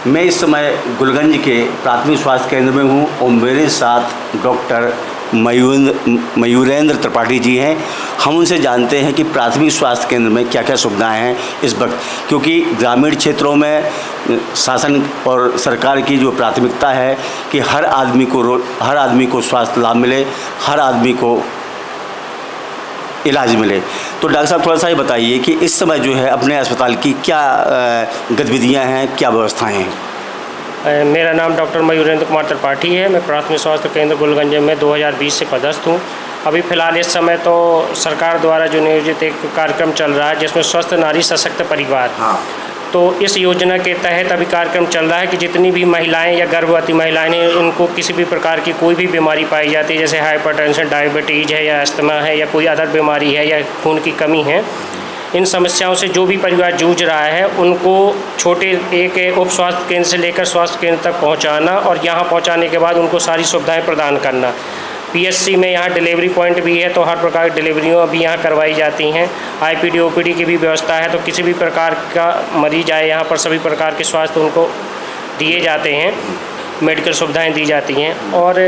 मैं इस समय गुलगंज के प्राथमिक स्वास्थ्य केंद्र में हूँ और मेरे साथ डॉक्टर मयूरेंद्र त्रिपाठी जी हैं। हम उनसे जानते हैं कि प्राथमिक स्वास्थ्य केंद्र में क्या क्या सुविधाएं हैं इस वक्त, क्योंकि ग्रामीण क्षेत्रों में शासन और सरकार की जो प्राथमिकता है कि हर आदमी को स्वास्थ्य लाभ मिले, हर आदमी को इलाज मिले। तो डॉक्टर साहब थोड़ा सा ये बताइए कि इस समय जो है अपने अस्पताल की क्या गतिविधियां हैं, क्या व्यवस्थाएं हैं। मेरा नाम डॉक्टर मयूरेंद्र कुमार त्रिपाठी है। मैं प्राथमिक स्वास्थ्य केंद्र गुलगंज में 2020 से पदस्थ हूँ। अभी फ़िलहाल इस समय तो सरकार द्वारा जो नियोजित एक कार्यक्रम चल रहा है जिसमें स्वस्थ नारी सशक्त परिवार, तो इस योजना के तहत अभी कार्यक्रम चल रहा है कि जितनी भी महिलाएं या गर्भवती महिलाएं हैं, उनको किसी भी प्रकार की कोई भी बीमारी पाई जाती है, जैसे हाइपरटेंशन, डायबिटीज़ है या अस्थमा है या कोई अदर बीमारी है या खून की कमी है, इन समस्याओं से जो भी परिवार जूझ रहा है उनको छोटे एक उप स्वास्थ्य केंद्र से लेकर स्वास्थ्य केंद्र तक पहुंचाना और यहां पहुंचाने के बाद उनको सारी सुविधाएं प्रदान करना। पीएचसी में यहाँ डिलीवरी पॉइंट भी है, तो हर प्रकार की डिलीवरियों भी यहाँ करवाई जाती हैं। आईपीडी ओपीडी की भी व्यवस्था है, तो किसी भी प्रकार का मरीज आए यहाँ पर सभी प्रकार के स्वास्थ्य उनको दिए जाते हैं, मेडिकल सुविधाएं दी जाती हैं। और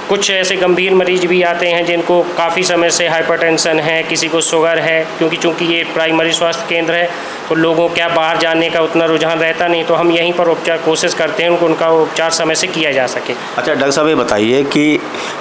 कुछ ऐसे गंभीर मरीज भी आते हैं जिनको काफ़ी समय से हाइपरटेंशन है, किसी को शुगर है, क्योंकि चूँकि ये प्राइमरी स्वास्थ्य केंद्र है तो लोगों क्या बाहर जाने का उतना रुझान रहता नहीं, तो हम यहीं पर उपचार कोशिश करते हैं उनका उपचार समय से किया जा सके। अच्छा डॉक्टर साहब ये बताइए कि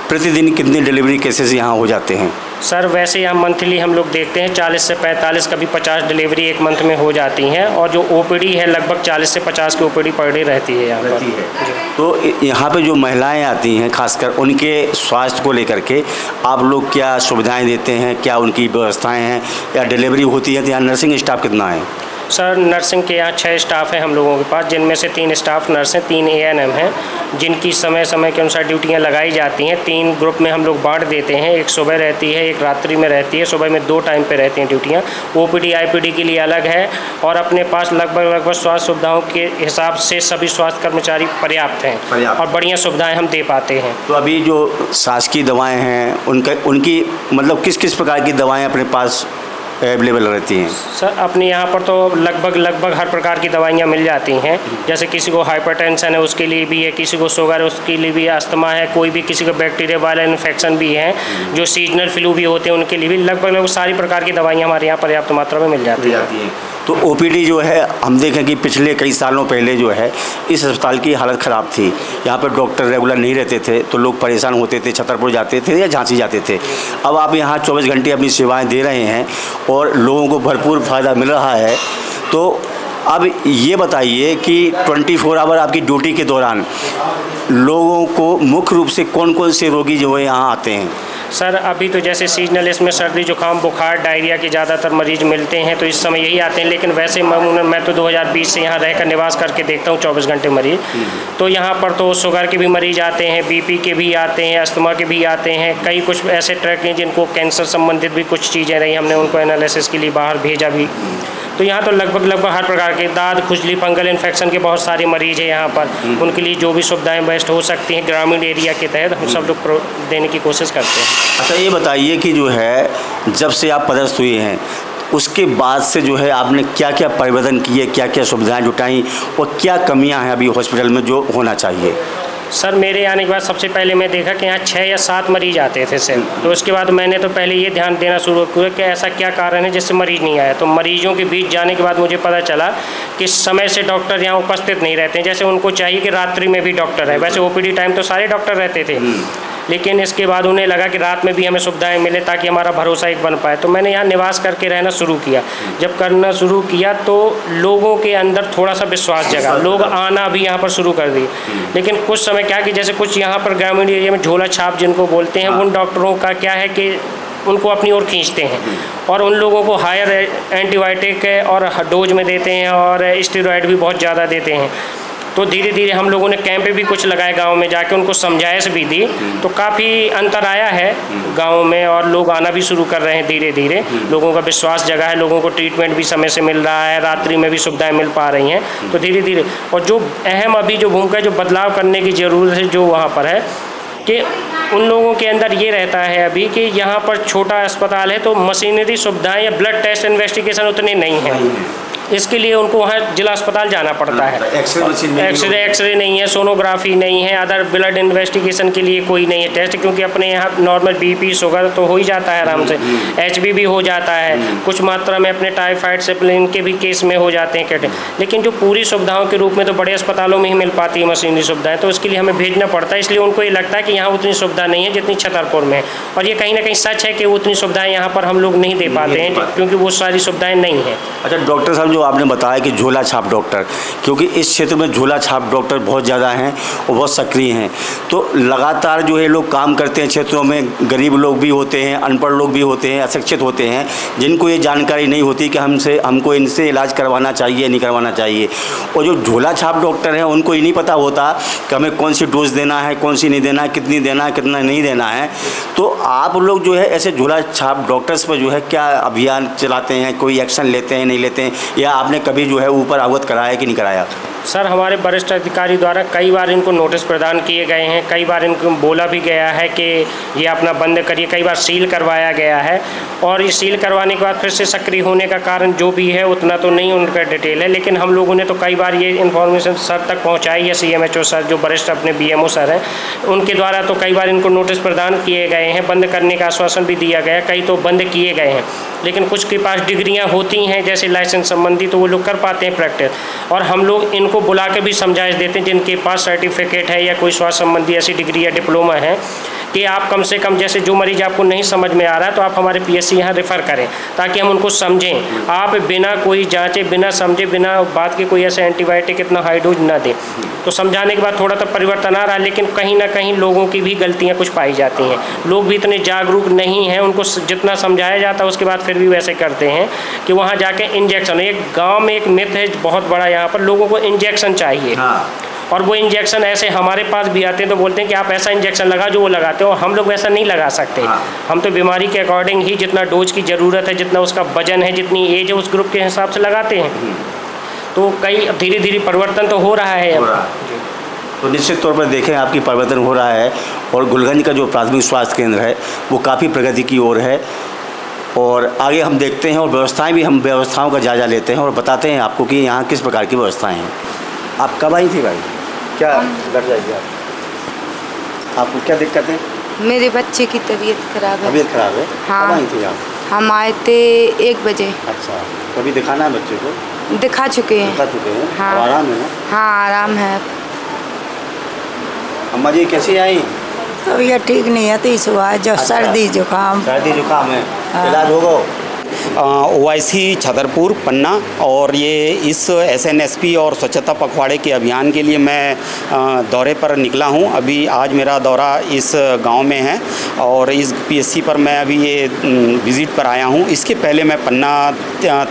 प्रतिदिन कितनी डिलीवरी केसेस यहाँ हो जाते हैं। सर वैसे यहाँ मंथली हम लोग देखते हैं 40 से 45 कभी 50 डिलीवरी एक मंथ में हो जाती हैं, और जो ओपीडी है लगभग 40 से 50 की ओपीडी पर डे रहती है यहाँ पर। तो यहाँ पे जो महिलाएं आती हैं खासकर उनके स्वास्थ्य को लेकर के आप लोग क्या सुविधाएं देते हैं, क्या उनकी व्यवस्थाएं हैं, या डिलीवरी होती है तो यहाँ नर्सिंग स्टाफ कितना है। सर नर्सिंग के यहाँ 6 स्टाफ हैं हम लोगों के पास, जिनमें से 3 स्टाफ नर्स हैं, 3 ANM हैं, जिनकी समय समय के अनुसार ड्यूटियाँ लगाई जाती हैं। 3 ग्रुप में हम लोग बांट देते हैं, एक सुबह रहती है, एक रात्रि में रहती है। सुबह में 2 टाइम पे रहती हैं ड्यूटियाँ। ओपीडी आईपीडी के लिए अलग है, और अपने पास लगभग स्वास्थ्य सुविधाओं के हिसाब से सभी स्वास्थ्य कर्मचारी पर्याप्त हैं और बढ़िया सुविधाएँ हम दे पाते हैं। तो अभी जो शासकीय दवाएँ हैं उनकी मतलब किस किस प्रकार की दवाएँ अपने पास अवेलेबल रहती हैं। सर अपने यहाँ पर तो लगभग हर प्रकार की दवाइयाँ मिल जाती हैं। जैसे किसी को हाइपरटेंशन है उसके लिए भी है, किसी को शुगर है उसके लिए भी, अस्थमा है, कोई भी किसी को बैक्टीरिया वाला इन्फेक्शन भी है, जो सीजनल फ्लू भी होते हैं उनके लिए भी लगभग सारी प्रकार की दवाइयाँ हमारे यहाँ पर्याप्त मात्रा में मिल जाती हैं। तो ओपीडी जो है हम देखें कि पिछले कई सालों पहले जो है इस अस्पताल की हालत ख़राब थी। यहाँ पर डॉक्टर रेगुलर नहीं रहते थे तो लोग परेशान होते थे, छतरपुर जाते थे या झांसी जाते थे। अब आप यहाँ 24 घंटे अपनी सेवाएं दे रहे हैं और लोगों को भरपूर फ़ायदा मिल रहा है। तो अब ये बताइए कि 24 आवर आपकी ड्यूटी के दौरान लोगों को मुख्य रूप से कौन कौन से रोगी जो है यहाँ आते हैं। सर अभी तो जैसे सीजनल इसमें सर्दी जुकाम बुखार डायरिया के ज़्यादातर मरीज मिलते हैं, तो इस समय यही आते हैं। लेकिन वैसे मैं तो 2020 से यहाँ रहकर निवास करके देखता हूँ 24 घंटे मरीज। तो यहाँ पर तो शुगर के भी मरीज आते हैं, बीपी के भी आते हैं, अस्थमा के भी आते हैं। कई कुछ ऐसे ट्रक हैं जिनको कैंसर संबंधित भी कुछ चीज़ें रही, हमने उनको एनालिसिस के लिए बाहर भेजा भी। तो यहाँ तो लगभग हर प्रकार के दाद खुजली फंगल इन्फेक्शन के बहुत सारे मरीज हैं यहाँ पर। उनके लिए जो भी सुविधाएं बेस्ट हो सकती हैं ग्रामीण एरिया के तहत हम सब लोग देने की कोशिश करते हैं। अच्छा ये बताइए कि जो है जब से आप पदस्थ हुए हैं उसके बाद से जो है आपने क्या क्या परिवर्तन किए, क्या क्या सुविधाएं जुटाई और क्या कमियां हैं अभी हॉस्पिटल में जो होना चाहिए। सर मेरे आने के बाद सबसे पहले मैं देखा कि यहाँ 6 या 7 मरीज आते थे सिर्फ। तो उसके बाद मैंने तो पहले ये ध्यान देना शुरू किया कि ऐसा क्या कारण है जिससे मरीज नहीं आया। तो मरीजों के बीच जाने के बाद मुझे पता चला कि समय से डॉक्टर यहाँ उपस्थित नहीं रहते हैं। जैसे उनको चाहिए कि रात्रि में भी डॉक्टर है, वैसे ओपीडी टाइम तो सारे डॉक्टर रहते थे, लेकिन इसके बाद उन्हें लगा कि रात में भी हमें सुविधाएं मिले ताकि हमारा भरोसा एक बन पाए। तो मैंने यहाँ निवास करके रहना शुरू किया। जब करना शुरू किया तो लोगों के अंदर थोड़ा सा विश्वास जगा, लोग आना भी यहाँ पर शुरू कर दिए। लेकिन कुछ समय क्या कि जैसे कुछ यहाँ पर ग्रामीण एरिया में झोला छाप जिनको बोलते हैं, उन डॉक्टरों का क्या है कि उनको अपनी ओर खींचते हैं और उन लोगों को हायर एंटीबायोटिक और डोज में देते हैं और स्टेरॉयड भी बहुत ज़्यादा देते हैं। तो धीरे धीरे हम लोगों ने कैंप भी कुछ लगाए गांव में जाके, उनको समझाइश भी दी, तो काफ़ी अंतर आया है गांव में और लोग आना भी शुरू कर रहे हैं धीरे धीरे। लोगों का विश्वास जगा है, लोगों को ट्रीटमेंट भी समय से मिल रहा है, रात्रि में भी सुविधाएं मिल पा रही हैं। तो धीरे धीरे और जो अहम अभी जो भूमिका जो बदलाव करने की ज़रूरत है जो वहाँ पर है कि उन लोगों के अंदर ये रहता है अभी कि यहाँ पर छोटा अस्पताल है तो मशीनरी सुविधाएं या ब्लड टेस्ट इन्वेस्टिगेशन उतने नहीं हैं। इसके लिए उनको वहाँ जिला अस्पताल जाना पड़ता है। एक्सरे नहीं है, सोनोग्राफी नहीं है, अदर ब्लड इन्वेस्टिगेशन के लिए कोई नहीं है टेस्ट, क्योंकि अपने यहाँ नॉर्मल BP शुगर तो हो ही जाता है आराम से, HB भी हो जाता है, कुछ मात्रा में अपने टाइफाइड सिफिलिस के भी केस में हो जाते हैं कहते, लेकिन जो पूरी सुविधाओं के रूप में तो बड़े अस्पतालों में ही मिल पाती है मशीनरी सुविधाएँ, तो इसके लिए हमें भेजना पड़ता है। इसलिए उनको ये लगता है कि यहाँ उतनी सुविधा नहीं है जितनी छतरपुर में है, और ये कहीं ना कहीं सच है कि उतनी सुविधाएँ यहाँ पर हम लोग नहीं दे पाते हैं, क्योंकि वो सारी सुविधाएँ नहीं हैं। अच्छा डॉक्टर साहब, जो आपने बताया कि झोला छाप डॉक्टर, क्योंकि इस क्षेत्र में झोला छाप डॉक्टर बहुत ज़्यादा हैं और बहुत सक्रिय हैं, तो लगातार जो है लोग काम करते हैं क्षेत्रों में, गरीब लोग भी होते हैं, अनपढ़ लोग भी होते हैं, अशिक्षित होते हैं, जिनको ये जानकारी नहीं होती कि हमको इनसे इलाज करवाना चाहिए नहीं करवाना चाहिए। और जो झोला छाप डॉक्टर हैं उनको ये नहीं पता होता कि हमें कौन सी डोज देना है, कौन सी नहीं देना है, कितनी देना है, कितना नहीं देना है। तो आप लोग जो है ऐसे झोला छाप डॉक्टर्स पर जो है क्या अभियान चलाते हैं, कोई एक्शन लेते हैं नहीं लेते हैं, या आपने कभी जो है ऊपर अवगत कराया कि नहीं कराया? सर, हमारे वरिष्ठ अधिकारी द्वारा कई बार इनको नोटिस प्रदान किए गए हैं, कई बार इनको बोला भी गया है कि ये अपना बंद करिए, कई बार सील करवाया गया है, और ये सील करवाने के बाद फिर से सक्रिय होने का कारण जो भी है उतना तो नहीं उनका डिटेल है, लेकिन हम लोगों ने तो कई बार ये इन्फॉर्मेशन सर तक पहुँचाई है। CMHO सर जो वरिष्ठ अपने BMO सर हैं, उनके द्वारा तो कई बार इनको नोटिस प्रदान किए गए हैं, बंद करने का आश्वासन भी दिया गया, कई तो बंद किए गए हैं, लेकिन कुछ के पास डिग्रियाँ होती हैं जैसे लाइसेंस संबंधी, तो वो लोग कर पाते हैं प्रैक्टिस, और हम लोग इनको बुला के भी समझा देते हैं जिनके पास सर्टिफिकेट है या कोई स्वास्थ्य संबंधी ऐसी डिग्री या डिप्लोमा है, कि आप कम से कम जैसे जो मरीज़ आपको नहीं समझ में आ रहा है तो आप हमारे PSC यहाँ रेफ़र करें, ताकि हम उनको समझें। आप बिना कोई जांचे, बिना समझे, बिना बात के कोई ऐसे एंटीबायोटिक इतना हाई डोज ना दें। तो समझाने के बाद थोड़ा तो परिवर्तन आ रहा है, लेकिन कहीं ना कहीं लोगों की भी गलतियाँ कुछ पाई जाती हैं। लोग भी इतने जागरूक नहीं हैं, उनको जितना समझाया जाता है उसके बाद फिर भी वैसे करते हैं कि वहाँ जाके इंजेक्शन, एक गाँव में एक मिथ है बहुत बड़ा, यहाँ पर लोगों को इंजेक्शन चाहिए। और वो इंजेक्शन ऐसे हमारे पास भी आते हैं तो बोलते हैं कि आप ऐसा इंजेक्शन लगा जो वो लगाते हो, हम लोग वैसा नहीं लगा सकते। हम तो बीमारी के अकॉर्डिंग ही जितना डोज की ज़रूरत है, जितना उसका वजन है, जितनी एज है, उस ग्रुप के हिसाब से लगाते हैं। तो कई धीरे धीरे परिवर्तन तो हो रहा है। तो निश्चित तौर पर देखें आपकी परिवर्तन हो रहा है, और गुलगंज का जो प्राथमिक स्वास्थ्य केंद्र है वो काफ़ी प्रगति की ओर है, और आगे हम देखते हैं और व्यवस्थाओं का जायज़ा लेते हैं और बताते हैं आपको कि यहाँ किस प्रकार की व्यवस्थाएँ हैं। आप कब आई थी भाई? क्या घर जाइए आपको क्या दिक्कत है? मेरे बच्चे की तबीयत खराब है। तबीयत खराब है? हाँ। कब आई थी आप? हम आए थे 1 बजे। अच्छा, कभी दिखाना है बच्चे को? दिखा चुके हैं। दिखा चुके हैं? हाँ। आराम है ना? हाँ आराम है। अम्मा जी कैसी आई? तबीयत ठीक नहीं है, 30 हुआ है, जो सर्दी जुकाम है। इलाज होगा? OIC छतरपुर पन्ना, और ये इस SNSP और स्वच्छता पखवाड़े के अभियान के लिए मैं दौरे पर निकला हूँ। अभी आज मेरा दौरा इस गांव में है, और इस PSC पर मैं अभी ये विज़िट पर आया हूँ। इसके पहले मैं पन्ना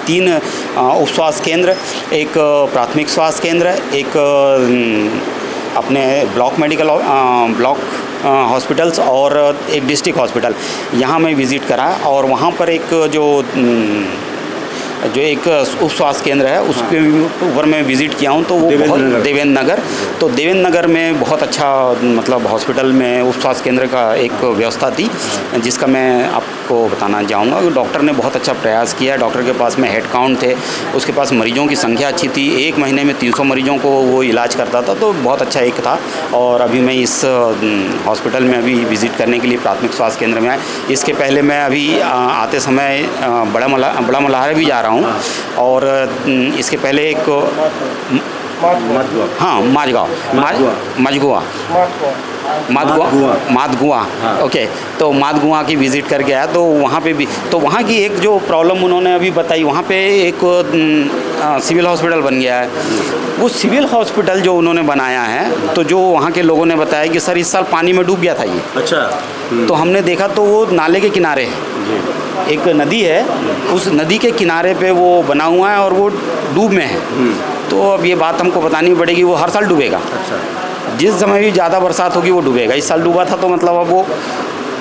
3 उप स्वास्थ्य केंद्र, एक प्राथमिक स्वास्थ्य केंद्र, एक अपने ब्लॉक हॉस्पिटल्स और एक डिस्ट्रिक्ट हॉस्पिटल, यहाँ मैं विज़िट करा, और वहाँ पर एक जो एक उप स्वास्थ्य केंद्र है उसके ऊपर मैं विज़िट किया हूँ, तो वो देवेंद्र नगर, तो देवेंद्र नगर में बहुत अच्छा मतलब हॉस्पिटल में उप स्वास्थ्य केंद्र का एक व्यवस्था थी, जिसका मैं आपको बताना चाहूँगा। डॉक्टर ने बहुत अच्छा प्रयास किया। डॉक्टर के पास में हेड काउंट थे, उसके पास मरीजों की संख्या अच्छी थी, 1 महीने में 300 मरीजों को वो इलाज करता था, तो बहुत अच्छा एक था। और अभी मैं इस हॉस्पिटल में अभी विज़िट करने के लिए प्राथमिक स्वास्थ्य केंद्र में आया। इसके पहले मैं अभी आते समय बड़ा मल्हारा भी जा रहा हूँ, और इसके पहले एक माधगुआ ओके, तो माधगुआ की विज़िट करके आया, तो वहाँ पे भी, तो वहाँ की एक जो प्रॉब्लम उन्होंने अभी बताई, वहाँ पे एक सिविल हॉस्पिटल बन गया है। वो सिविल हॉस्पिटल जो उन्होंने बनाया है, तो जो वहाँ के लोगों ने बताया कि सर इस साल पानी में डूब गया था ये। अच्छा। तो हमने देखा तो वो नाले के किनारे है, एक नदी है, उस नदी के किनारे पे वो बना हुआ है और वो डूब में है। तो अब ये बात हमको बतानी पड़ेगी, वो हर साल डूबेगा। अच्छा। जिस समय भी ज़्यादा बरसात होगी वो डूबेगा। इस साल डूबा था, तो मतलब अब वो,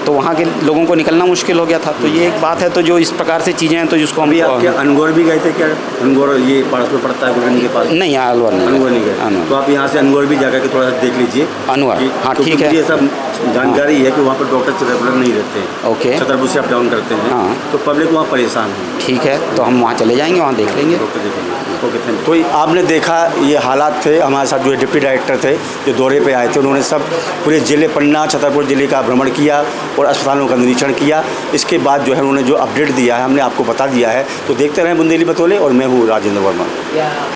तो वहाँ के लोगों को निकलना मुश्किल हो गया था। तो ये एक बात है, तो जो इस प्रकार से चीज़ें हैं, तो जिसको हम अनगौर भी गए थे क्या? अनगौर ये पास में पड़ता है गुलगंज के पास? नहीं, अनगौर नहीं गए। तो आप यहाँ से अनगौर भी जाकर के थोड़ा सा देख लीजिए। अनगौर, हाँ ठीक है। ये सब जानकारी है कि वहाँ पर डॉक्टर रेगुलर नहीं रहते हैं। ओके। छतरपुर से अप डाउन करते हैं। हाँ। तो पब्लिक वहाँ परेशान है। ठीक है, तो हम वहाँ चले जाएंगे, वहाँ देख लेंगे। डॉक्टर देखेंगे। Okay thank you. तो आपने देखा ये हालात थे, हमारे साथ जो डिप्टी डायरेक्टर थे जो दौरे पे आए थे, उन्होंने सब पूरे ज़िले पन्ना छतरपुर ज़िले का भ्रमण किया और अस्पतालों का निरीक्षण किया। इसके बाद जो है उन्होंने जो अपडेट दिया है हमने आपको बता दिया है। तो देखते रहें बुंदेली बतौले और मैं हूँ राजेंद्र वर्मा।